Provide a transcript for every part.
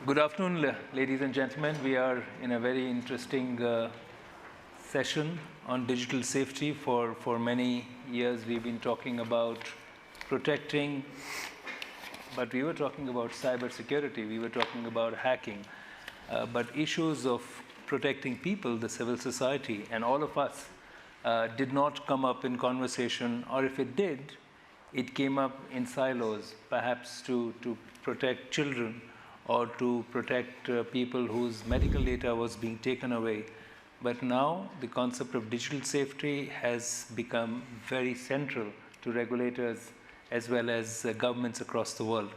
Good afternoon, ladies and gentlemen. We are in a very interesting session on digital safety. For many years, we've been talking about protecting, but we were talking about cybersecurity. We were talking about hacking. But issues of protecting people, the civil society, and all of us did not come up in conversation, or if it did, it came up in silos, perhaps to protect children, or to protect people whose medical data was being taken away. But now the concept of digital safety has become very central to regulators as well as governments across the world.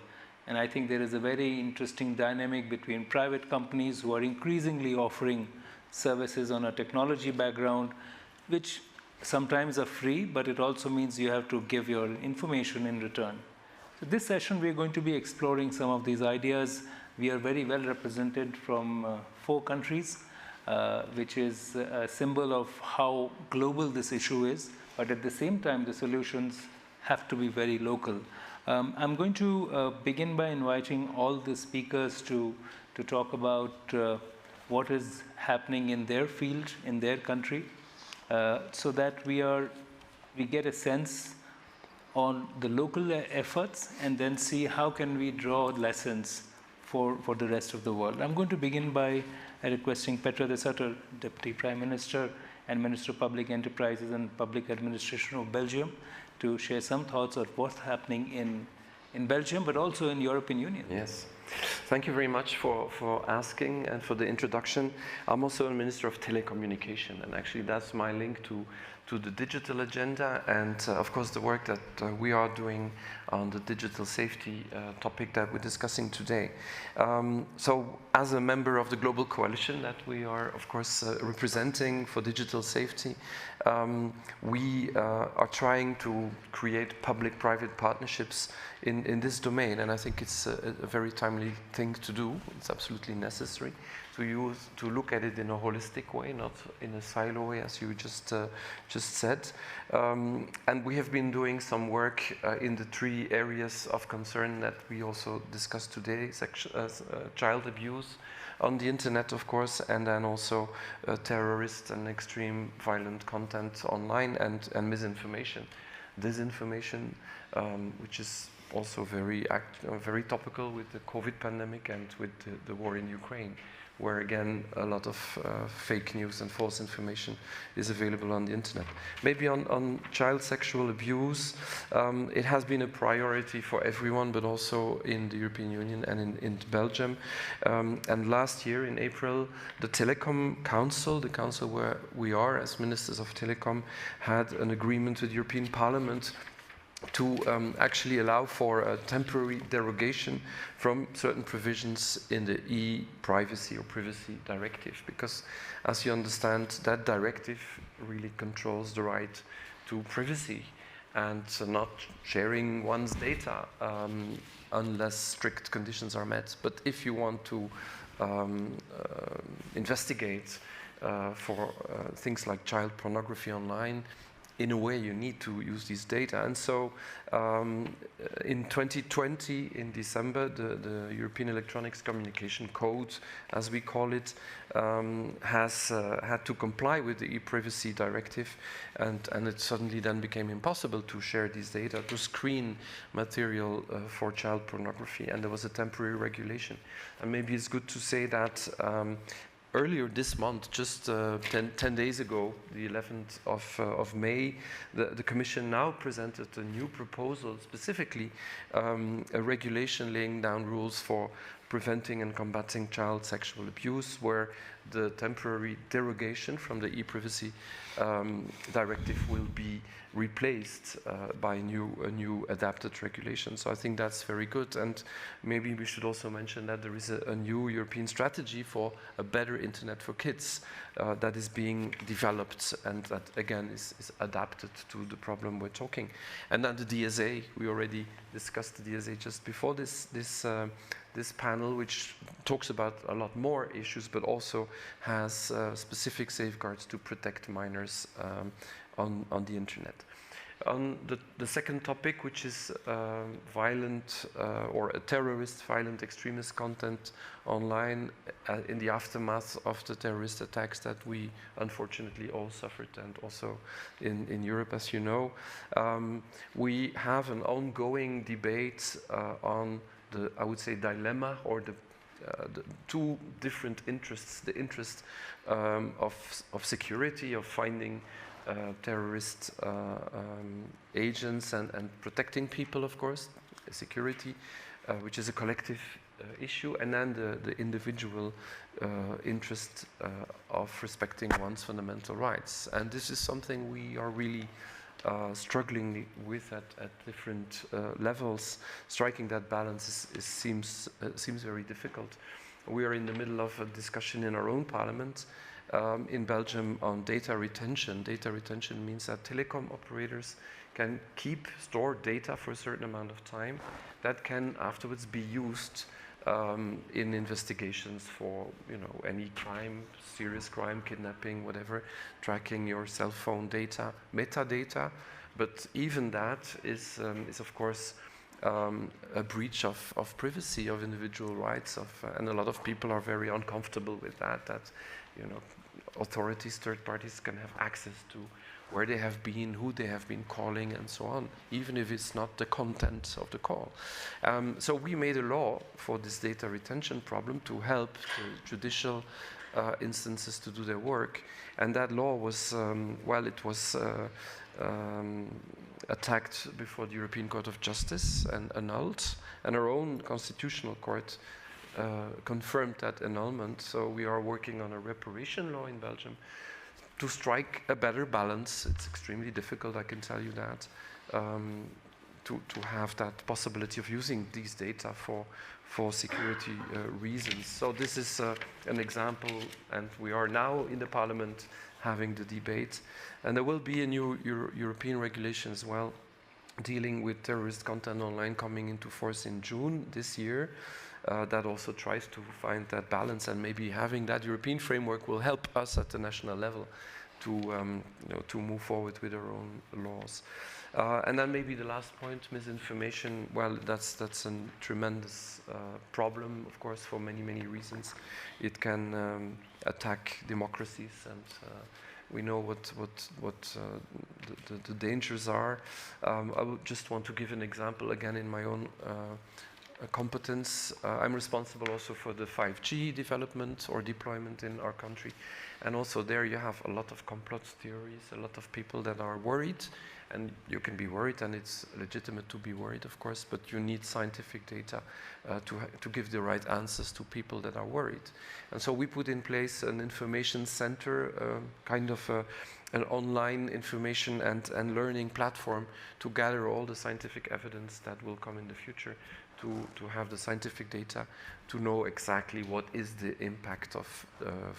And I think there is a very interesting dynamic between private companies who are increasingly offering services on a technology background, which sometimes are free, but it also means you have to give your information in return. So this session, we're going to be exploring some of these ideas. We are very well represented from 4 countries, which is a symbol of how global this issue is, but at the same time, the solutions have to be very local. I'm going to begin by inviting all the speakers to talk about what is happening in their field, in their country, so that we get a sense on the local efforts and then see how can we draw lessons for the rest of the world. I'm going to begin by requesting Petra de Sutter, Deputy Prime Minister and Minister of Public Enterprises and Public Administration of Belgium, to share some thoughts on what's happening in Belgium, but also in European Union. Yes. Thank you very much for asking and for the introduction. I'm also a Minister of Telecommunication, and actually that's my link to the digital agenda and of course the work that we are doing on the digital safety topic that we're discussing today. So as a member of the global coalition that we are of course representing for digital safety, we are trying to create public-private partnerships in this domain, and I think it's a very timely thing to do. It's absolutely necessary to look at it in a holistic way, not in a silo way, as you just said. And we have been doing some work in the 3 areas of concern that we also discussed today: child abuse on the internet, of course, and then also terrorist and extreme violent content online, and misinformation, disinformation, which is also very topical with the COVID pandemic and with the war in Ukraine, where again a lot of fake news and false information is available on the internet. Maybe on child sexual abuse, it has been a priority for everyone, but also in the European Union and in Belgium. And last year in April, the Telecom Council, the council where we are as ministers of telecom, had an agreement with the European Parliament to actually allow for a temporary derogation from certain provisions in the e-privacy or privacy directive, because as you understand, that directive really controls the right to privacy and not sharing one's data unless strict conditions are met. But if you want to investigate for things like child pornography online, in a way, you need to use these data. And so in 2020, in December, the European Electronics Communication Code, as we call it, has had to comply with the e-privacy directive, and it suddenly then became impossible to share these data, to screen material for child pornography, and there was a temporary regulation. And maybe it's good to say that earlier this month, just 10 days ago, the 11th of May, the Commission now presented a new proposal, specifically a regulation laying down rules for preventing and combating child sexual abuse, where the temporary derogation from the e-privacy directive will be replaced by a new adapted regulation. So I think that's very good. And maybe we should also mention that there is a new European strategy for a better internet for kids that is being developed, and that again is adapted to the problem we're talking. And then the DSA, we already discussed the DSA just before this panel, which talks about a lot more issues, but also has specific safeguards to protect minors on the internet. On the second topic, which is violent or a terrorist, violent extremist content online in the aftermath of the terrorist attacks that we unfortunately all suffered, and also in Europe, as you know. We have an ongoing debate on the, I would say, dilemma, or the two different interests, the interest of security, of finding terrorist agents and protecting people, of course, security, which is a collective issue, and then the individual interest of respecting one's fundamental rights. And this is something we are really struggling with at different levels. Striking that balance seems very difficult. We are in the middle of a discussion in our own parliament in Belgium on data retention. Data retention means that telecom operators can store data for a certain amount of time that can afterwards be used in investigations for, you know, any crime, serious crime, kidnapping, whatever, tracking your cell phone data, metadata. But even that is of course a breach of privacy, of individual rights, and a lot of people are very uncomfortable with that. That, you know, authorities, third parties can have access to where they have been, who they have been calling, and so on, even if it's not the content of the call. So we made a law for this data retention problem to help the judicial instances to do their work. And that law was, well, it was attacked before the European Court of Justice and annulled, and our own constitutional court confirmed that annulment. So we are working on a reparation law in Belgium to strike a better balance. It's extremely difficult, I can tell you that, to have that possibility of using these data for security reasons. So this is an example, and we are now in the Parliament having the debate. And there will be a new European regulation as well, dealing with terrorist content online, coming into force in June this year. That also tries to find that balance, and maybe having that European framework will help us at the national level to, you know, to move forward with our own laws. And then maybe the last point, misinformation. Well, that's a tremendous problem, of course, for many, many reasons. It can attack democracies, and we know what the dangers are. I would just want to give an example again in my own competence. I'm responsible also for the 5G development or deployment in our country. And also there you have a lot of complot theories, a lot of people that are worried. And you can be worried, and it's legitimate to be worried, of course, but you need scientific data to give the right answers to people that are worried. And so we put in place an information center, kind of an online information and learning platform to gather all the scientific evidence that will come in the future, to have the scientific data, to know exactly what is the impact of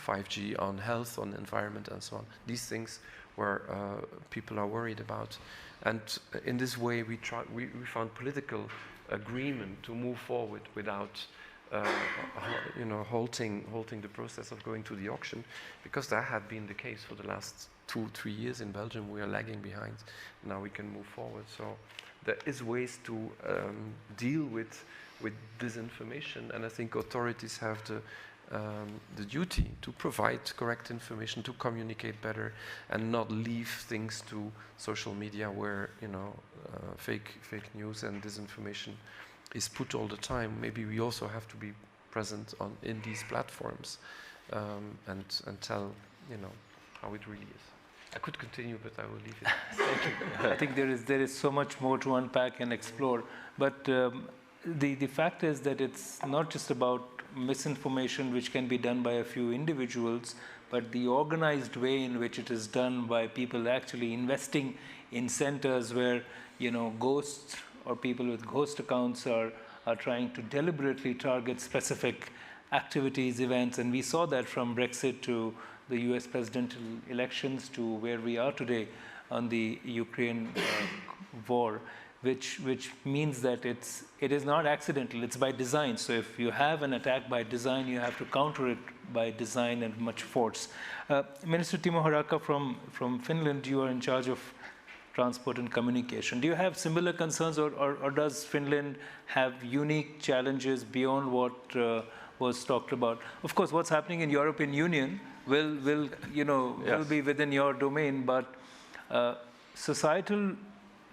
5G on health, on environment, and so on. These things where people are worried about. And in this way, we found political agreement to move forward without you know, halting the process of going to the auction, because that had been the case for the last 2-3 years in Belgium. We are lagging behind. Now we can move forward. So there is ways to deal with disinformation, and I think authorities have the duty to provide correct information, to communicate better, and not leave things to social media where, you know, fake news and disinformation is put all the time. Maybe we also have to be present in these platforms and tell, you know, how it really is. I could continue, but I will leave it. Thank you. I think there is so much more to unpack and explore. But the fact is that it's not just about misinformation, which can be done by a few individuals, but the organized way in which it is done by people actually investing in centers where, you know, ghosts or people with ghost accounts are trying to deliberately target specific activities, events. And we saw that from Brexit to the US presidential elections to where we are today on the Ukraine war, which means that it is not accidental, it's by design. So if you have an attack by design, you have to counter it by design and much force. Minister Timo Haraka from Finland, you are in charge of transport and communication. Do you have similar concerns, or does Finland have unique challenges beyond what was talked about? Of course, what's happening in European Union will be within your domain, but societal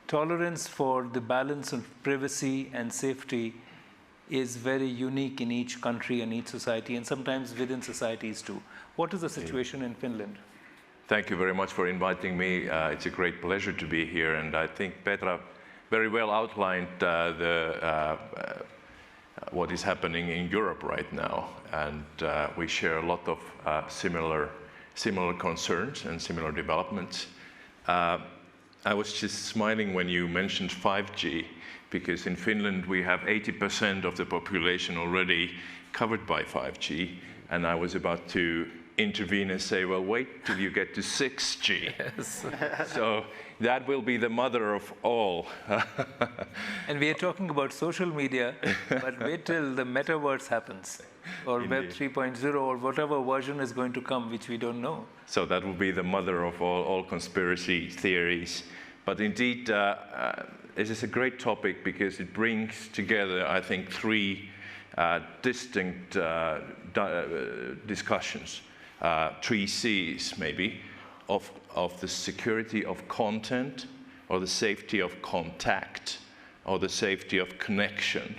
tolerance for the balance of privacy and safety is very unique in each country and each society, and sometimes within societies too. What is the situation in Finland? Thank you very much for inviting me. It's a great pleasure to be here, and I think Petra very well outlined what is happening in Europe right now, and we share a lot of similar concerns and similar developments. I was just smiling when you mentioned 5G, because in Finland we have 80% of the population already covered by 5G, and I was about to intervene and say, well, wait till you get to 6G. Yes. So that will be the mother of all. And we are talking about social media, but wait till the metaverse happens, or Web 3.0, or whatever version is going to come, which we don't know. So that will be the mother of all conspiracy theories. But indeed, this is a great topic because it brings together, I think, three distinct discussions. 3 C's maybe, of the security of content, or the safety of contact, or the safety of connection.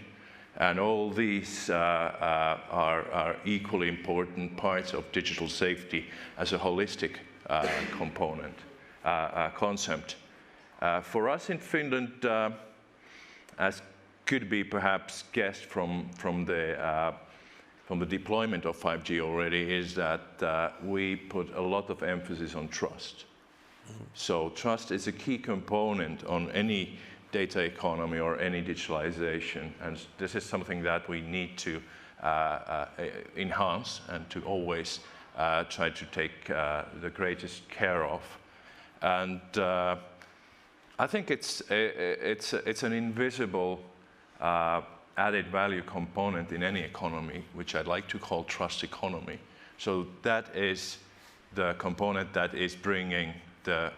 And all these are equally important parts of digital safety as a holistic component, concept. For us in Finland, as could be perhaps guessed from the deployment of 5G already, is that we put a lot of emphasis on trust. Mm-hmm. So trust is a key component on any data economy or any digitalization, and this is something that we need to enhance and to always try to take the greatest care of. And I think it's an invisible added value component in any economy, which I'd like to call trust economy. So that is the component that is bringing the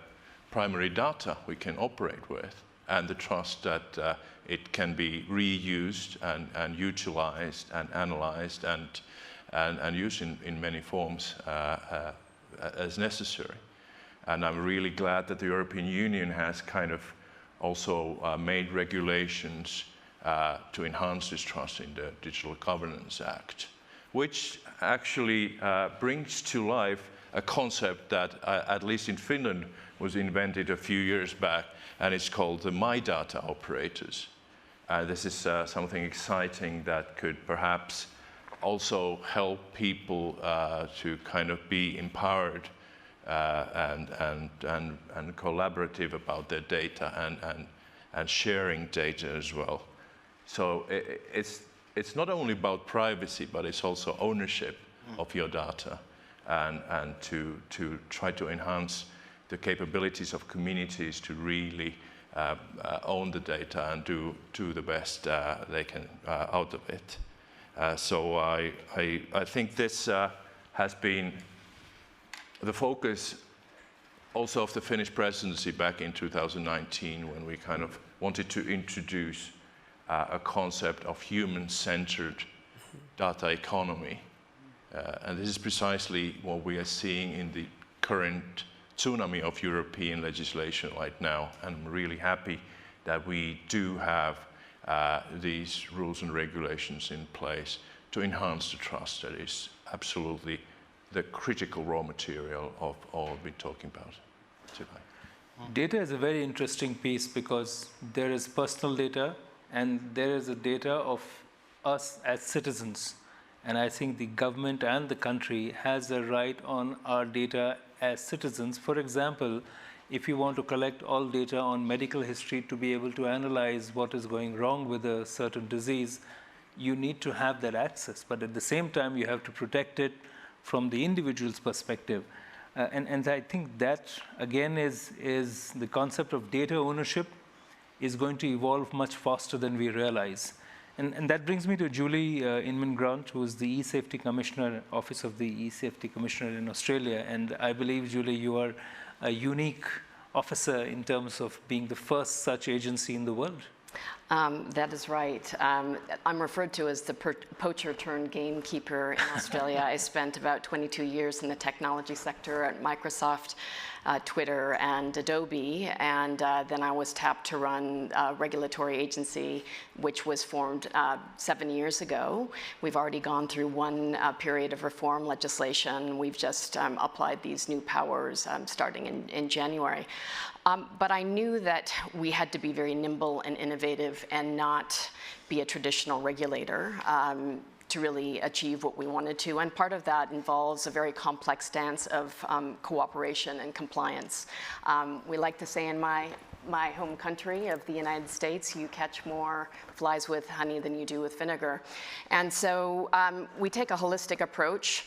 primary data we can operate with, and the trust that it can be reused and utilized and analyzed and used in many forms as necessary. And I'm really glad that the European Union has kind of also made regulations to enhance this trust in the Digital Governance Act, which actually brings to life a concept that, at least in Finland, was invented a few years back, and it's called the My Data operators. This is something exciting that could perhaps also help people to kind of be empowered and collaborative about their data and sharing data as well. So it's not only about privacy, but it's also ownership of your data, and to try to enhance the capabilities of communities to really own the data and do the best they can out of it. So I think this has been the focus also of the Finnish presidency back in 2019, when we kind of wanted to introduce a concept of human-centered data economy. And this is precisely what we are seeing in the current tsunami of European legislation right now. And I'm really happy that we do have these rules and regulations in place to enhance the trust that is absolutely the critical raw material of all we've been talking about today. Data is a very interesting piece, because there is personal data and there is a data of us as citizens. And I think the government and the country has a right on our data as citizens. For example, if you want to collect all data on medical history to be able to analyze what is going wrong with a certain disease, you need to have that access. But at the same time, you have to protect it from the individual's perspective. And I think that, again, is the concept of data ownership is going to evolve much faster than we realize. And that brings me to Julie Inman Grant, who is the E-Safety Commissioner, Office of the E-Safety Commissioner in Australia. And I believe, Julie, you are a unique officer in terms of being the first such agency in the world. That is right. I'm referred to as the poacher turned gamekeeper in Australia. I spent about 22 years in the technology sector at Microsoft, Twitter, and Adobe, and then I was tapped to run a regulatory agency which was formed 7 years ago. We've already gone through one period of reform legislation. We've just applied these new powers starting in January. But I knew that we had to be very nimble and innovative and not be a traditional regulator to really achieve what we wanted to. And part of that involves a very complex dance of cooperation and compliance. We like to say in my home country of the United States, you catch more flies with honey than you do with vinegar. And so we take a holistic approach,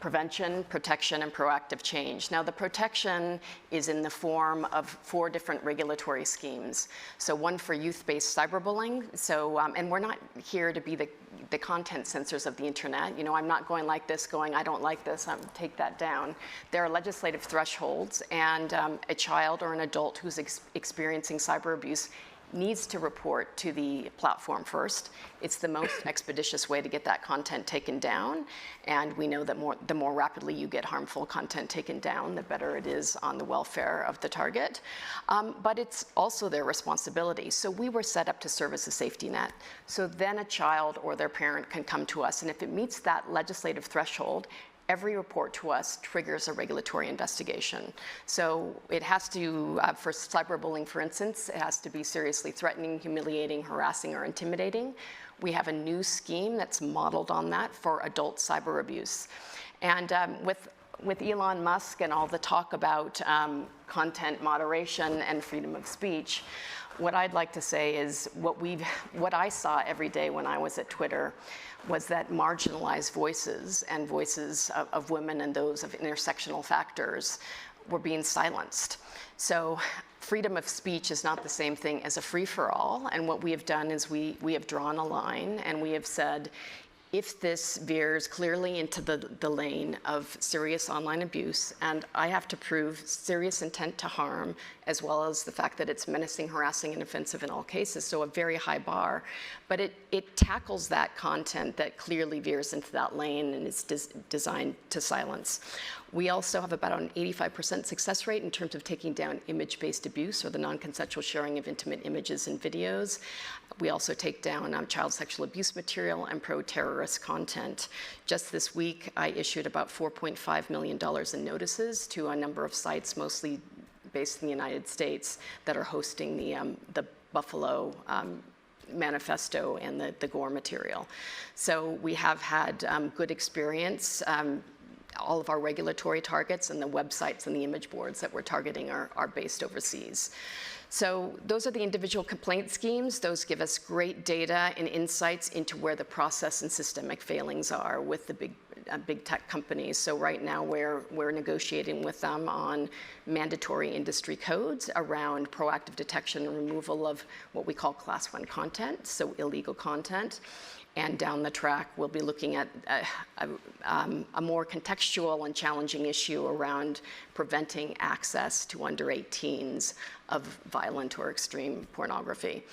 prevention, protection, and proactive change. Now the protection is in the form of 4 different regulatory schemes. So one for youth-based cyberbullying. So, and we're not here to be the content censors of the internet. You know, I'm not going like this, going, I don't like this, take that down. There are legislative thresholds, and a child or an adult who's experiencing cyber abuse needs to report to the platform first. It's the most expeditious way to get that content taken down, and we know that the more rapidly you get harmful content taken down, the better it is on the welfare of the target. But it's also their responsibility. So we were set up to serve as a safety net. So then a child or their parent can come to us, and if it meets that legislative threshold, every report to us triggers a regulatory investigation. So it has to, for cyberbullying, for instance, it has to be seriously threatening, humiliating, harassing, or intimidating. We have a new scheme that's modeled on that for adult cyber abuse. And with Elon Musk and all the talk about content moderation and freedom of speech, what I'd like to say is what I saw every day when I was at Twitter was that marginalized voices and voices of women and those of intersectional factors were being silenced. So freedom of speech is not the same thing as a free-for-all, and what we have done is we have drawn a line and we have said, if this veers clearly into the lane of serious online abuse, and I have to prove serious intent to harm, as well as the fact that it's menacing, harassing, and offensive in all cases, so a very high bar. But it tackles that content that clearly veers into that lane and is designed to silence. We also have about an 85% success rate in terms of taking down image-based abuse, or the non-consensual sharing of intimate images and videos. We also take down child sexual abuse material and pro-terrorist content. Just this week, I issued about $4.5 million in notices to a number of sites, mostly based in the United States, that are hosting the Buffalo manifesto and the gore material. So we have had good experience. All of our regulatory targets and the websites and the image boards that we're targeting are based overseas. So those are the individual complaint schemes. Those give us great data and insights into where the process and systemic failings are with the big tech companies. So right now we're negotiating with them on mandatory industry codes around proactive detection and removal of what we call class 1 content, so illegal content. And down the track, we'll be looking at a more contextual and challenging issue around preventing access to under 18s of violent or extreme pornography.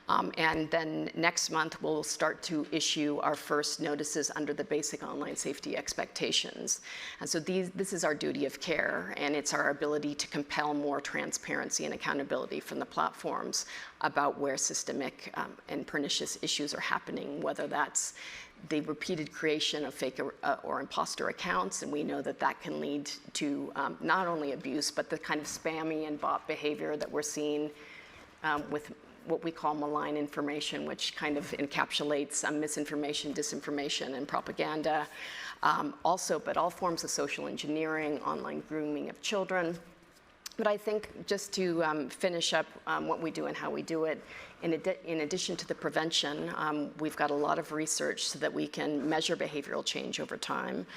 And then next month, we'll start to issue our first notices under the basic online safety expectations. And so this is our duty of care, and it's our ability to compel more transparency and accountability from the platforms about where systemic and pernicious issues are happening, whether that's the repeated creation of fake or imposter accounts, and we know that that can lead to not only abuse, but the kind of spammy and bot behavior that we're seeing with what we call malign information, which kind of encapsulates misinformation, disinformation, and propaganda. But all forms of social engineering, online grooming of children. But I think just to finish up what we do and how we do it, In addition to the prevention, we've got a lot of research so that we can measure behavioral change over time,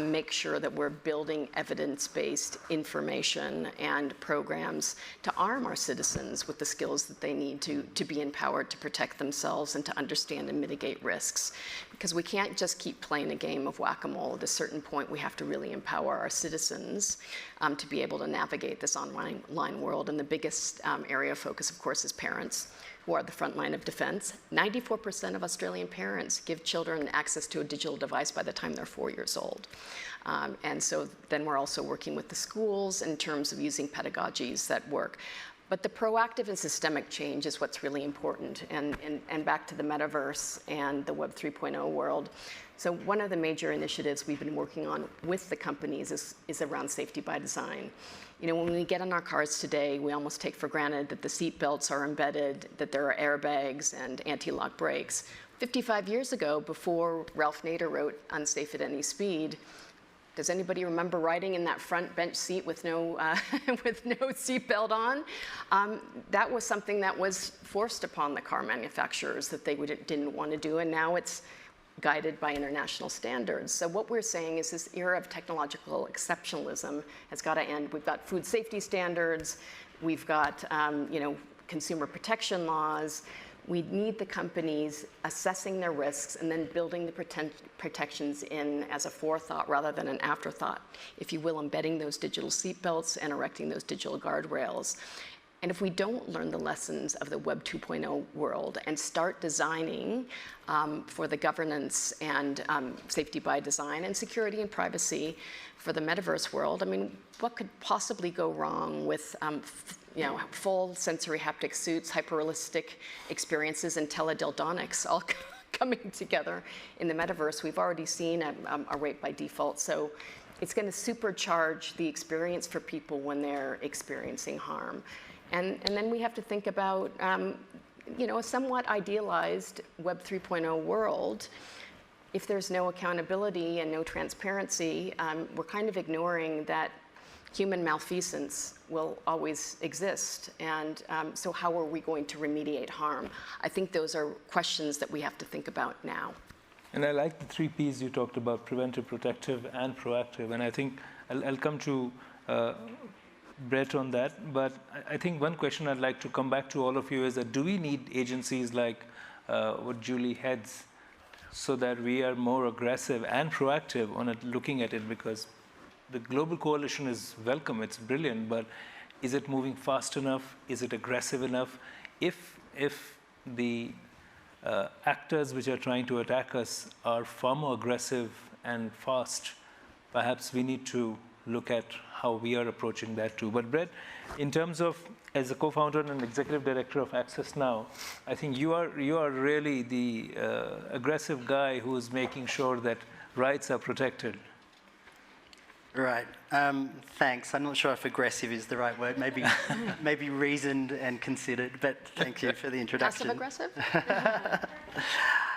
make sure that we're building evidence-based information and programs to arm our citizens with the skills that they need to be empowered to protect themselves and to understand and mitigate risks. Because we can't just keep playing a game of whack-a-mole. At a certain point, we have to really empower our citizens to be able to navigate this online world. And the biggest area of focus, of course, is parents, who are the front line of defense. 94% of Australian parents give children access to a digital device by the time they're 4 years old. And so then we're also working with the schools in terms of using pedagogies that work. But the proactive and systemic change is what's really important. And back to the metaverse and the Web 3.0 world. So one of the major initiatives we've been working on with the companies is around safety by design. You know, when we get in our cars today, we almost take for granted that the seat belts are embedded, that there are airbags and anti-lock brakes. 55 years ago, before Ralph Nader wrote Unsafe at Any Speed, does anybody remember riding in that front bench seat with no seatbelt on? That was something that was forced upon the car manufacturers that they didn't want to do, and now it's guided by international standards. So what we're saying is this era of technological exceptionalism has got to end. We've got food safety standards, we've got consumer protection laws. We need the companies assessing their risks and then building the protections in as a forethought rather than an afterthought, if you will, embedding those digital seatbelts and erecting those digital guardrails. And if we don't learn the lessons of the Web 2.0 world and start designing for the governance and safety by design and security and privacy for the metaverse world, I mean, what could possibly go wrong with full sensory haptic suits, hyper-realistic experiences, and teledildonics all coming together in the metaverse? We've already seen a rape by default. So it's going to supercharge the experience for people when they're experiencing harm. And then we have to think about, a somewhat idealized Web 3.0 world. If there's no accountability and no transparency, we're kind of ignoring that human malfeasance will always exist. And so how are we going to remediate harm? I think those are questions that we have to think about now. And I like the 3 Ps you talked about: preventive, protective, and proactive. And I think I'll come to Brett on that, but I think one question I'd like to come back to all of you is that do we need agencies like what Julie heads so that we are more aggressive and proactive on looking at it? Because the global coalition is welcome, it's brilliant, but is it moving fast enough? Is it aggressive enough? If the actors which are trying to attack us are far more aggressive and fast, perhaps we need to look at how we are approaching that too. But Brett, in terms of, as a co-founder and executive director of Access Now, I think you are really the aggressive guy who is making sure that rights are protected. Right. Thanks. I'm not sure if aggressive is the right word. Maybe reasoned and considered. But thank you for the introduction. Passive aggressive?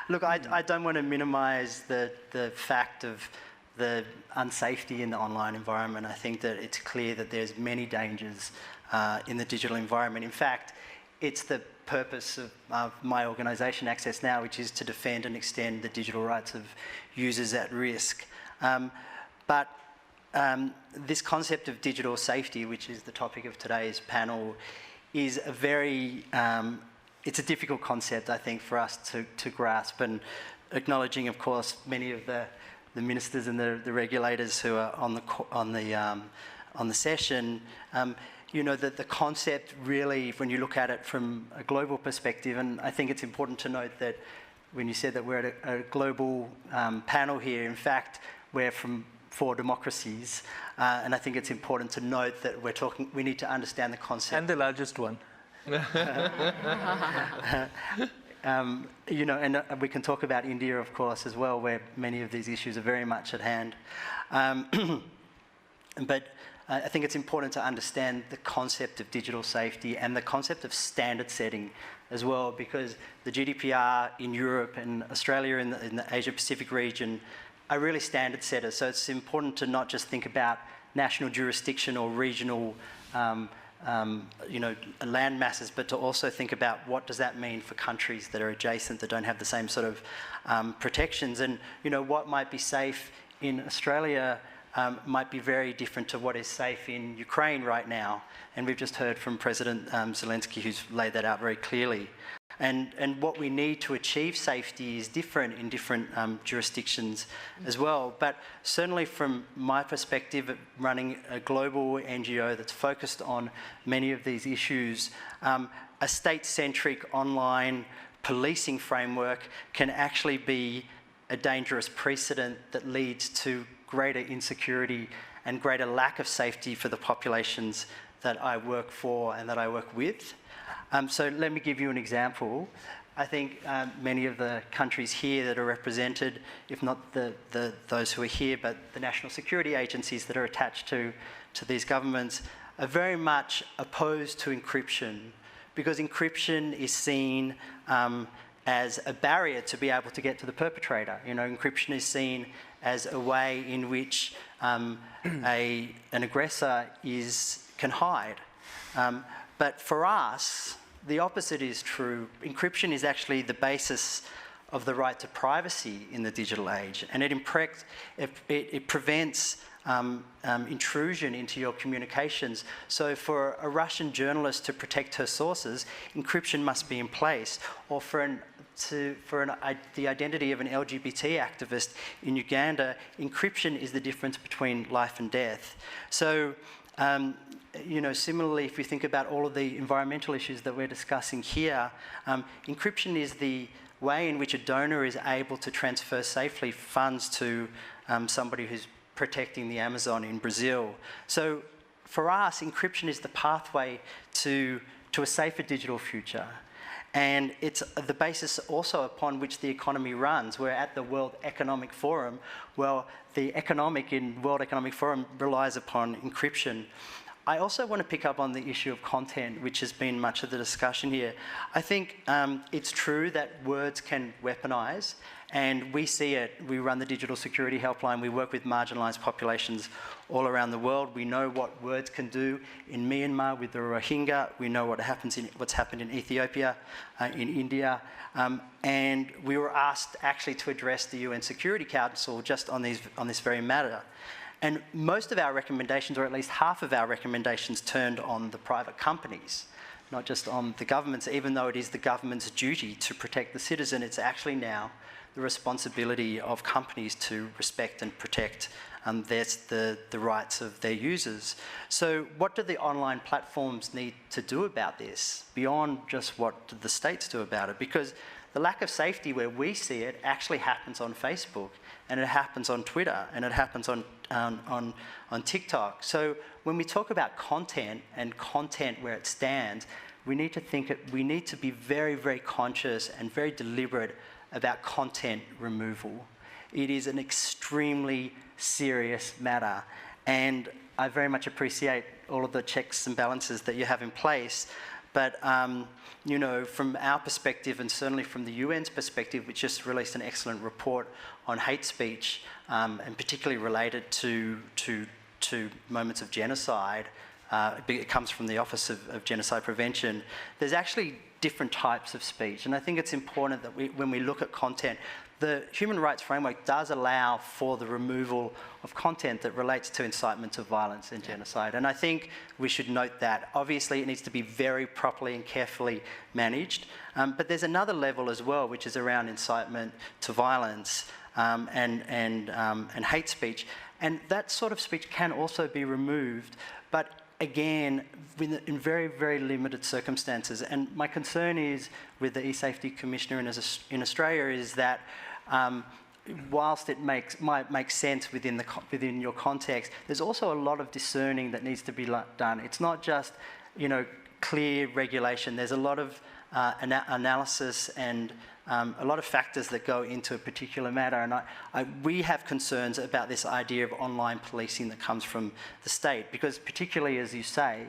Look, I don't want to minimise the fact of the unsafety in the online environment. I think that it's clear that there's many dangers in the digital environment. In fact, it's the purpose of my organisation, Access Now, which is to defend and extend the digital rights of users at risk. But this concept of digital safety, which is the topic of today's panel, is a very, it's a difficult concept, I think, for us to grasp, and acknowledging, of course, many of the ministers and the regulators who are on the session. That the concept really, when you look at it from a global perspective, and I think it's important to note that when you said that we're at a global panel here, in fact, we're from 4 democracies, and I think it's important to note that we need to understand the concept. And the largest one. And we can talk about India, of course, as well, where many of these issues are very much at hand. But I think it's important to understand the concept of digital safety and the concept of standard setting as well, because the GDPR in Europe and Australia in the Asia-Pacific region are really standard setters. So it's important to not just think about national jurisdiction or regional land masses, but to also think about what does that mean for countries that are adjacent, that don't have the same sort of protections, and what might be safe in Australia might be very different to what is safe in Ukraine right now. And we've just heard from President Zelensky, who's laid that out very clearly. And what we need to achieve safety is different in different jurisdictions as well. But certainly from my perspective, running a global NGO that's focused on many of these issues, a state-centric online policing framework can actually be a dangerous precedent that leads to greater insecurity and greater lack of safety for the populations that I work for and that I work with. So let me give you an example. I think many of the countries here that are represented, if not those who are here, but the national security agencies that are attached to these governments, are very much opposed to encryption, because encryption is seen as a barrier to be able to get to the perpetrator. Encryption is seen as a way in which an aggressor can hide. But for us, the opposite is true. Encryption is actually the basis of the right to privacy in the digital age, and it prevents intrusion into your communications. So for a Russian journalist to protect her sources, encryption must be in place. Or for the identity of an LGBT activist in Uganda, encryption is the difference between life and death. So similarly, if you think about all of the environmental issues that we're discussing here, encryption is the way in which a donor is able to transfer safely funds to somebody who's protecting the Amazon in Brazil. So for us, encryption is the pathway to a safer digital future. And it's the basis also upon which the economy runs. We're at the World Economic Forum. Well, the economic in World Economic Forum relies upon encryption. I also want to pick up on the issue of content, which has been much of the discussion here. I think it's true that words can weaponize, and we see it. We run the Digital Security Helpline. We work with marginalised populations all around the world. We know what words can do in Myanmar with the Rohingya. We know what's happened in Ethiopia, in India. And we were asked actually to address the UN Security Council just on this very matter. And most of our recommendations, or at least half of our recommendations, turned on the private companies, not just on the governments. Even though it is the government's duty to protect the citizen, it's actually now the responsibility of companies to respect and protect the rights of their users. So what do the online platforms need to do about this, beyond just what do the states do about it? Because the lack of safety where we see it actually happens on Facebook, and it happens on Twitter, and it happens on TikTok. So when we talk about content and content where it stands, we need to be very, very conscious and very deliberate about content removal. It is an extremely serious matter, and I very much appreciate all of the checks and balances that you have in place. But from our perspective, and certainly from the UN's perspective, which just released an excellent report on hate speech, and particularly related to moments of genocide, it comes from the Office of Genocide Prevention. There's actually different types of speech, and I think it's important that when we look at content, the human rights framework does allow for the removal of content that relates to incitement to violence and genocide. And I think we should note that. Obviously, it needs to be very properly and carefully managed. But there's another level as well, which is around incitement to violence and hate speech. And that sort of speech can also be removed, but again, in very, very limited circumstances. And my concern is with the e-Safety Commissioner in Australia is that whilst it might make sense within your context, there's also a lot of discerning that needs to be done. It's not just clear regulation. There's a lot of analysis and a lot of factors that go into a particular matter, and we have concerns about this idea of online policing that comes from the state, because particularly, as you say,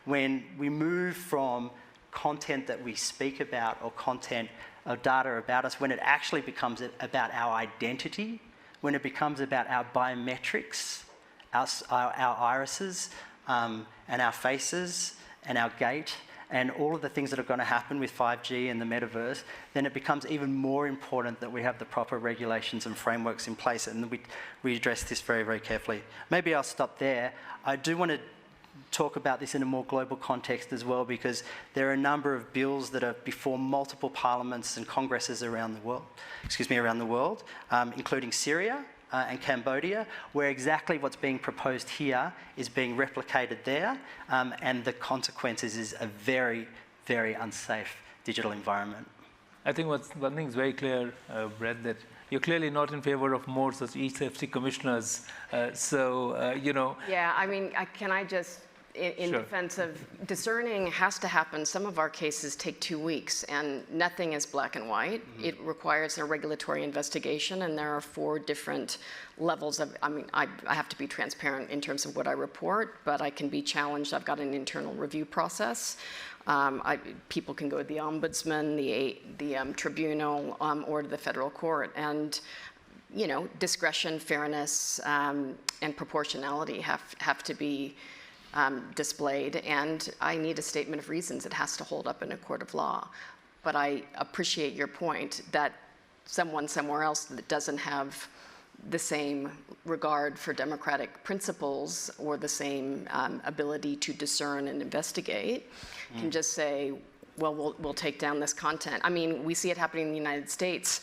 when we move from content that we speak about or content or data about us, when it actually becomes about our identity, when it becomes about our biometrics, our irises and our faces, and our gait and all of the things that are going to happen with 5G and the metaverse, then it becomes even more important that we have the proper regulations and frameworks in place, and we address this very, very carefully. Maybe I'll stop there. I do want to talk about this in a more global context as well, because there are a number of bills that are before multiple parliaments and congresses around the world, including Syria and Cambodia, where exactly what's being proposed here is being replicated there, and the consequences is a very, very unsafe digital environment. I think one thing is very clear, Brett, that you're clearly not in favor of more such e-safety commissioners. Yeah, I mean, can I just, in Sure. defense of discerning has to happen. Some of our cases take 2 weeks, and nothing is black and white. It requires a regulatory investigation, and there are 4 different levels of, I mean, I have to be transparent in terms of what I report, but I can be challenged. I've got an internal review process. People can go to the ombudsman, the tribunal, or to the federal court, and discretion, fairness, and proportionality have to be displayed, and I need a statement of reasons. It has to hold up in a court of law. But I appreciate your point that someone somewhere else that doesn't have the same regard for democratic principles or the same ability to discern and investigate can just say, well, we'll take down this content. I mean, we see it happening in the United States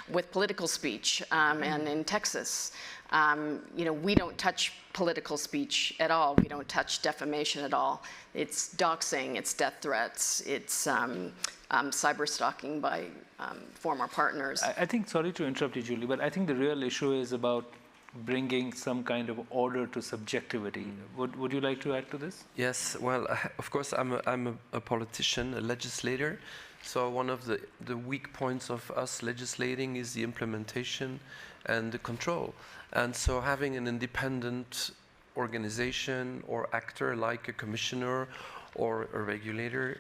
with political speech, and in Texas. We don't touch political speech at all. We don't touch defamation at all. It's doxing, it's death threats, it's cyber stalking by former partners. I think, sorry to interrupt you, Julie, but I think the real issue is about bringing some kind of order to subjectivity. Would you like to add to this? Yes, well, of course, I'm a politician, a legislator. So one of the weak points of us legislating is the implementation and the control. And so having an independent organization or actor like a commissioner or a regulator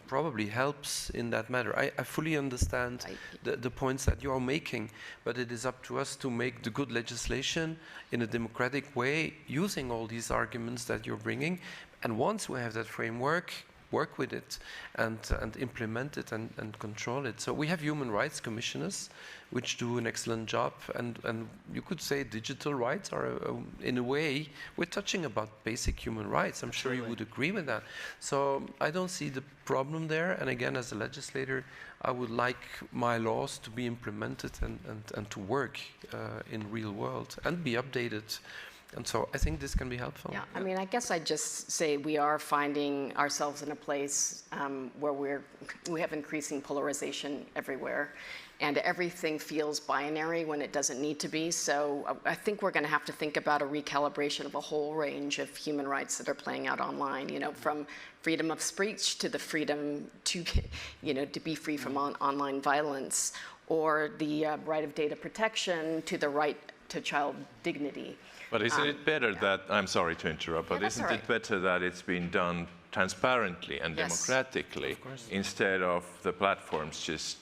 probably helps in that matter. I fully understand the points that you are making, but it is up to us to make the good legislation in a democratic way, using all these arguments that you're bringing. And once we have that framework, work with it and implement it and control it. So we have human rights commissioners which do an excellent job, and you could say digital rights are, in a way, we're touching about basic human rights. I'm sure you would agree with that. So I don't see the problem there, and again, as a legislator, I would like my laws to be implemented and to work in real world and be updated. And so I think this can be helpful. Yeah, I mean, I guess I'd just say we are finding ourselves in a place where we have increasing polarization everywhere, and everything feels binary when it doesn't need to be. So I think we're going to have to think about a recalibration of a whole range of human rights that are playing out online, from freedom of speech to the freedom to, to be free from online violence, or the right of data protection to the right to child dignity. But isn't it better that, I'm sorry to interrupt, but isn't it better that it's been done transparently and democratically instead of the platforms just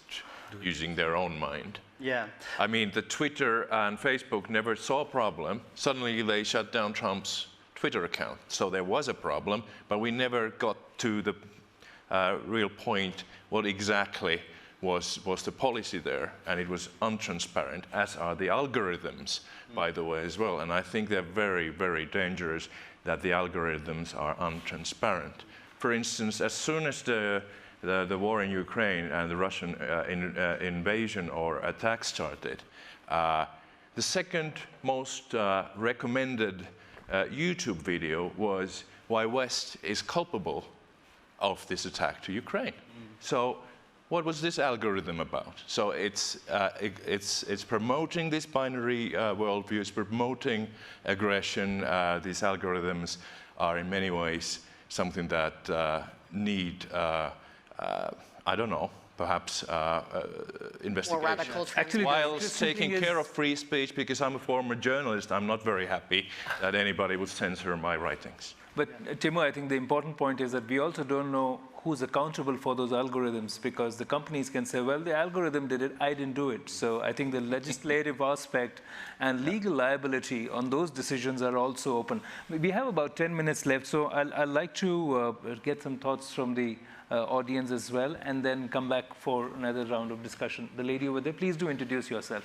using their own mind? Yeah. I mean, the Twitter and Facebook never saw a problem. Suddenly they shut down Trump's Twitter account. So there was a problem, but we never got to the real point what exactly was the policy there, and it was untransparent, as are the algorithms, by the way, as well. And I think they're very, very dangerous that the algorithms are untransparent. For instance, as soon as the war in Ukraine and the Russian invasion or attack started, the second most recommended YouTube video was why West is culpable of this attack to Ukraine. So what was this algorithm about? So it's promoting this binary worldview, it's promoting aggression. These algorithms are in many ways something that need, I don't know, perhaps investigation. More radical Actually, while taking care of free speech, because I'm a former journalist, I'm not very happy that anybody would censor my writings. But Timo, I think the important point is that we also don't know who's accountable for those algorithms, because the companies can say, well, the algorithm did it, I didn't do it. So I think the legislative aspect and legal liability on those decisions are also open. We have about 10 minutes left, so I'd like to get some thoughts from the audience as well, and then come back for another round of discussion. The lady over there, please do introduce yourself.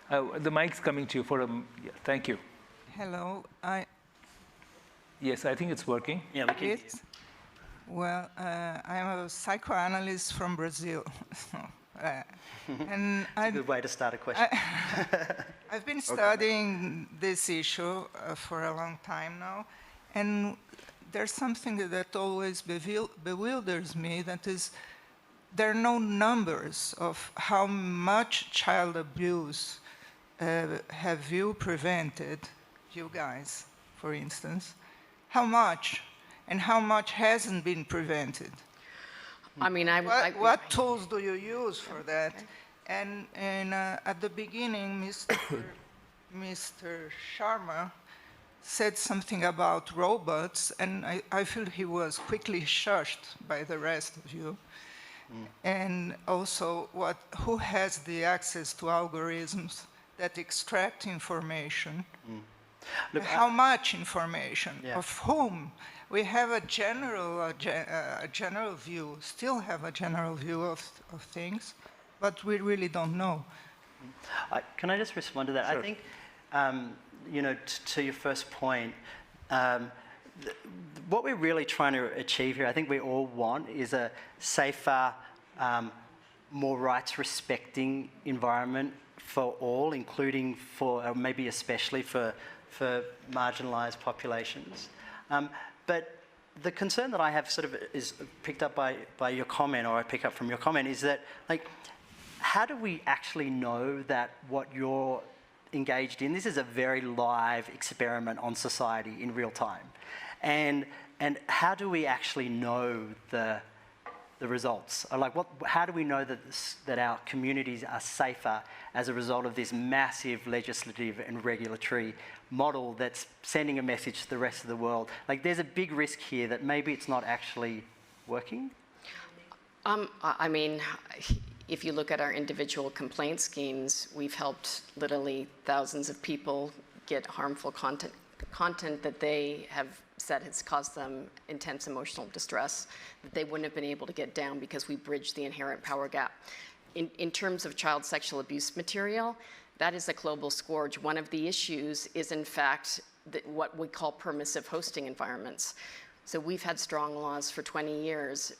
The mic's coming to you for a, yeah, thank you. Hello, Yes, I think it's working. Yeah, we can. Well, I'm a psychoanalyst from Brazil. And It's a good way to start a question. I've been studying this issue for a long time now, and there's something that always bewilders me, that is, there are no numbers of how much child abuse have you prevented, you guys, for instance. How much, and how much hasn't been prevented? I mean, What tools do you use for that? And at the beginning, Mr. Sharma said something about robots, and I feel he was quickly shushed by the rest of you. And also, who has the access to algorithms that extract information? Look, how much information? Yeah. Of whom? We have a general view, still have a general view of things, but we really don't know. Can I just respond to that? Sure. I think, you know, to your first point, what we're really trying to achieve here, I think we all want, is a safer, more rights-respecting environment for all, including for, or maybe especially for marginalised populations. But the concern that I have sort of is picked up by your comment, or I pick up from your comment, is that, like, how do we actually know that what you're engaged in, this is a very live experiment on society in real time, and how do we actually know the results? Or like, how do we know that our communities are safer as a result of this massive legislative and regulatory model that's sending a message to the rest of the world? Like, there's a big risk here that maybe it's not actually working. I mean, if you look at our individual complaint schemes, we've helped literally thousands of people get harmful content that they have said has caused them intense emotional distress that they wouldn't have been able to get down because we bridged the inherent power gap. In terms of child sexual abuse material, that is a global scourge. One of the issues is, in fact, what we call permissive hosting environments. So we've had strong laws for 20 years.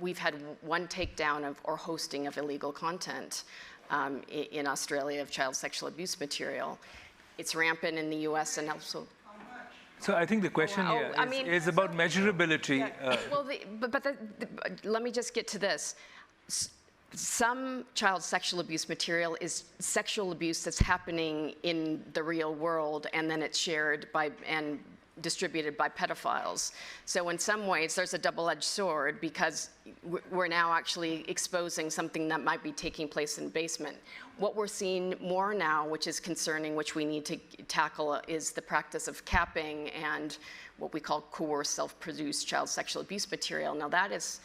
We've had one takedown of or hosting of illegal content in Australia of child sexual abuse material. It's rampant in the US and also. So I think the question here is about measurability. Yeah. Well, let me just get to this. Some child sexual abuse material is sexual abuse that's happening in the real world, and then it's shared by and distributed by pedophiles. So in some ways, there's a double-edged sword, because we're now actually exposing something that might be taking place in the basement. What we're seeing more now, which is concerning, which we need to tackle, is the practice of capping and what we call coerced self-produced child sexual abuse material. Now that is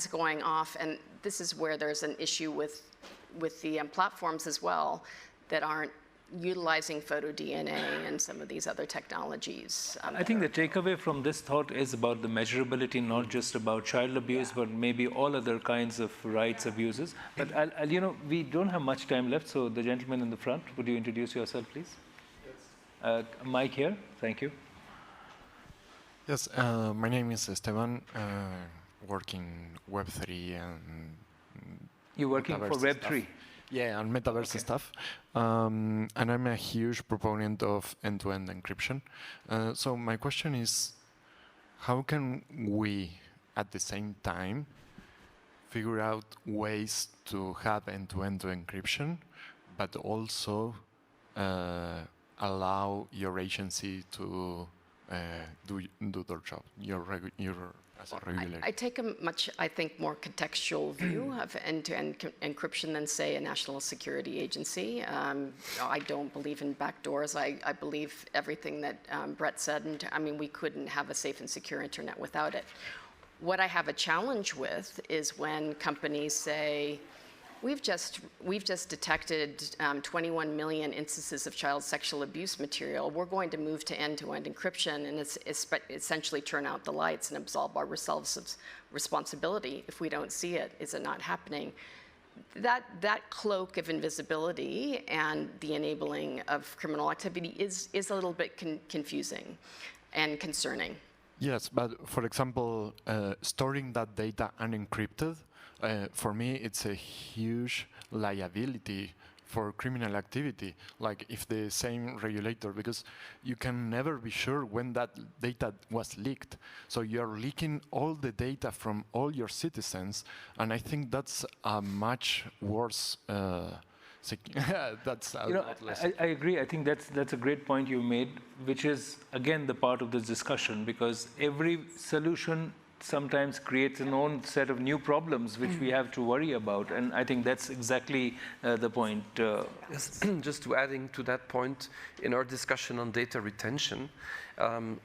going off, and this is where there's an issue with the platforms as well that aren't utilizing photo DNA and some of these other technologies. I think the takeaway from this thought is about the measurability, not just about child abuse, but maybe all other kinds of rights abuses. But you know, we don't have much time left, so the gentleman in the front, would you introduce yourself, please? Yes. Mike here, thank you. Yes, my name is Esteban, working Web3 and You're working for Web3? Stuff. Yeah, and metaverse stuff. And I'm a huge proponent of end-to-end encryption. So my question is, how can we, at the same time, figure out ways to have end-to-end encryption, but also allow your agency to do their job? As a regulator. I take a much, I think, more contextual view of end-to-end encryption than, say, a national security agency. I don't believe in backdoors. I believe everything that Brett said. And I mean, we couldn't have a safe and secure internet without it. What I have a challenge with is when companies say, we've just detected 21 million instances of child sexual abuse material. We're going to move to end-to-end encryption and essentially turn out the lights and absolve ourselves of responsibility if we don't see it. Is it not happening? That cloak of invisibility and the enabling of criminal activity is a little bit confusing and concerning. Yes, but for example, storing that data unencrypted, for me, it's a huge liability for criminal activity. Like if the same regulator, because you can never be sure when that data was leaked. So you're leaking all the data from all your citizens, and I think that's a much worse. That's a lot less. I agree. I think that's a great point you made, which is again the part of this discussion, because every solution sometimes creates an own set of new problems which we have to worry about, and I think that's exactly the point. Yes, just to adding to that point, in our discussion on data retention,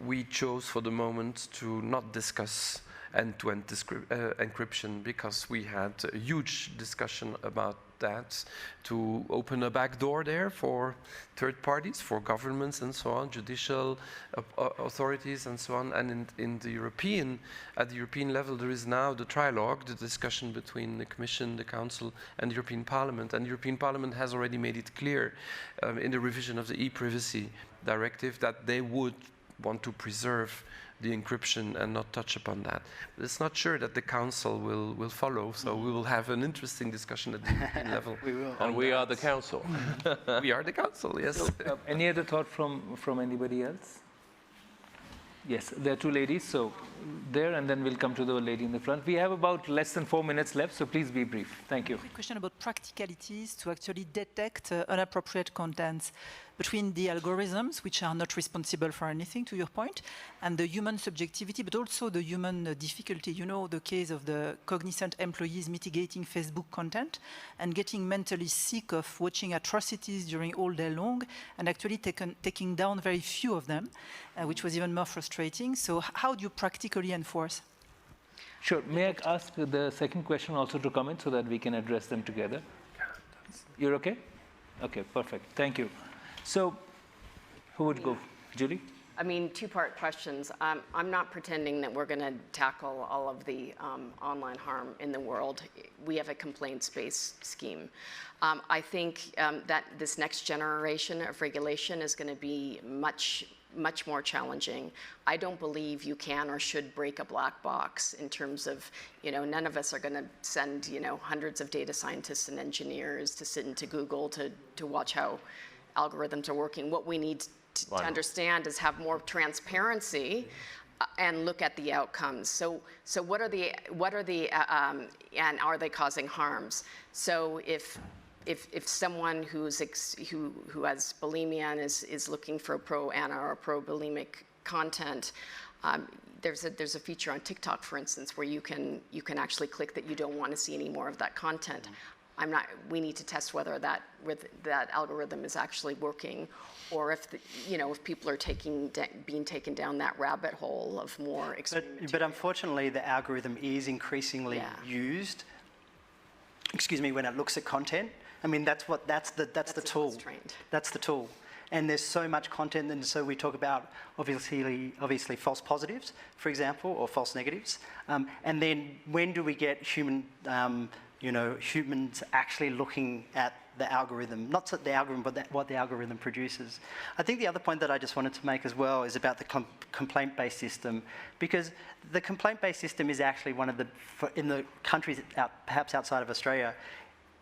we chose for the moment to not discuss end-to-end encryption because we had a huge discussion about that, to open a back door there for third parties, for governments and so on, judicial authorities and so on. And at the European level, there is now the trilogue, the discussion between the Commission, the Council, and the European Parliament. And the European Parliament has already made it clear in the revision of the e-privacy directive that they would want to preserve the encryption and not touch upon that. But it's not sure that the Council will follow, so we will have an interesting discussion at the European level. We will. And we are the Council. We are the Council, yes. So, any other thought from anybody else? Yes, there are two ladies, so there, and then we'll come to the lady in the front. We have about less than 4 minutes left, so please be brief. Thank you. Quick question about practicalities to actually detect inappropriate contents between the algorithms, which are not responsible for anything, to your point, and the human subjectivity, but also the human difficulty. You know, the case of the cognizant employees mitigating Facebook content and getting mentally sick of watching atrocities during all day long and actually taking down very few of them, which was even more frustrating. So how do you practically enforce? Sure. May I ask the second question also to comment so that we can address them together? You're okay? Okay, perfect. Thank you. So, who would go? Julie? I mean, two-part questions. I'm not pretending that we're going to tackle all of the online harm in the world. We have a complaints-based scheme. I think that this next generation of regulation is going to be much more challenging. I don't believe you can or should break a black box in terms of, none of us are going to send, hundreds of data scientists and engineers to sit into Google to watch how algorithms are working. What we need to understand is have more transparency and look at the outcomes. So what are the and are they causing harms? So if someone who has bulimia and is looking for a pro-ana or pro-bulimic content, there's a feature on TikTok, for instance, where you can actually click that you don't want to see any more of that content. We need to test whether that algorithm is actually working, or if if people are being taken down that rabbit hole of more extreme. But unfortunately, the algorithm is increasingly used. Excuse me, when it looks at content. I mean, that's the tool. That's the tool. And there's so much content, and so we talk about obviously false positives, for example, or false negatives. And then when do we get humans actually looking at the algorithm, not the algorithm, but what the algorithm produces. I think the other point that I just wanted to make as well is about the complaint-based system, because the complaint-based system is actually one of in the countries perhaps outside of Australia,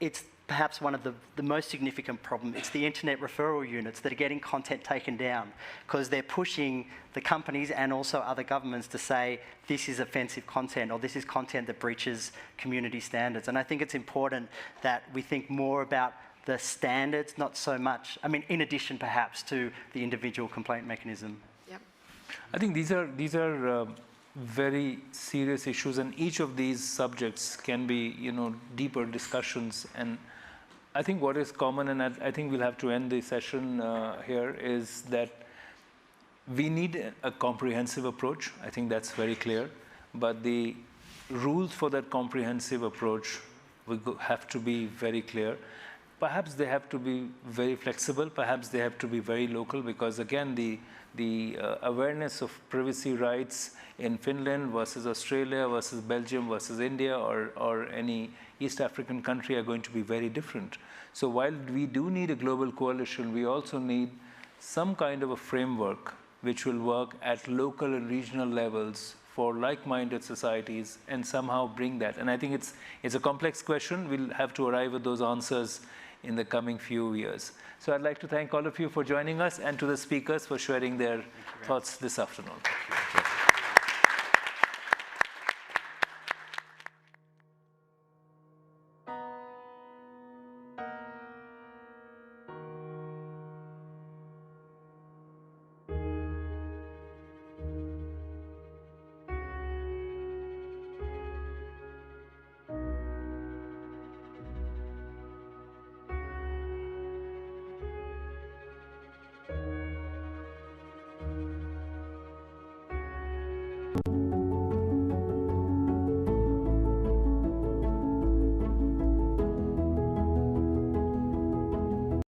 it's perhaps one of the most significant problem. It's the internet referral units that are getting content taken down because they're pushing the companies and also other governments to say this is offensive content or this is content that breaches community standards. And I think it's important that we think more about the standards, not so much, I mean, in addition perhaps to the individual complaint mechanism. Yep. I think these are very serious issues, and each of these subjects can be, deeper discussions. And I think what is common, and I think we'll have to end the session here, is that we need a comprehensive approach. I think that's very clear. But the rules for that comprehensive approach will have to be very clear. Perhaps they have to be very flexible. Perhaps they have to be very local, because again, the awareness of privacy rights in Finland versus Australia versus Belgium versus India or any East African country are going to be very different. So while we do need a global coalition, we also need some kind of a framework which will work at local and regional levels for like-minded societies and somehow bring that. And I think it's a complex question. We'll have to arrive at those answers in the coming few years. So I'd like to thank all of you for joining us, and to the speakers for sharing their thoughts this afternoon.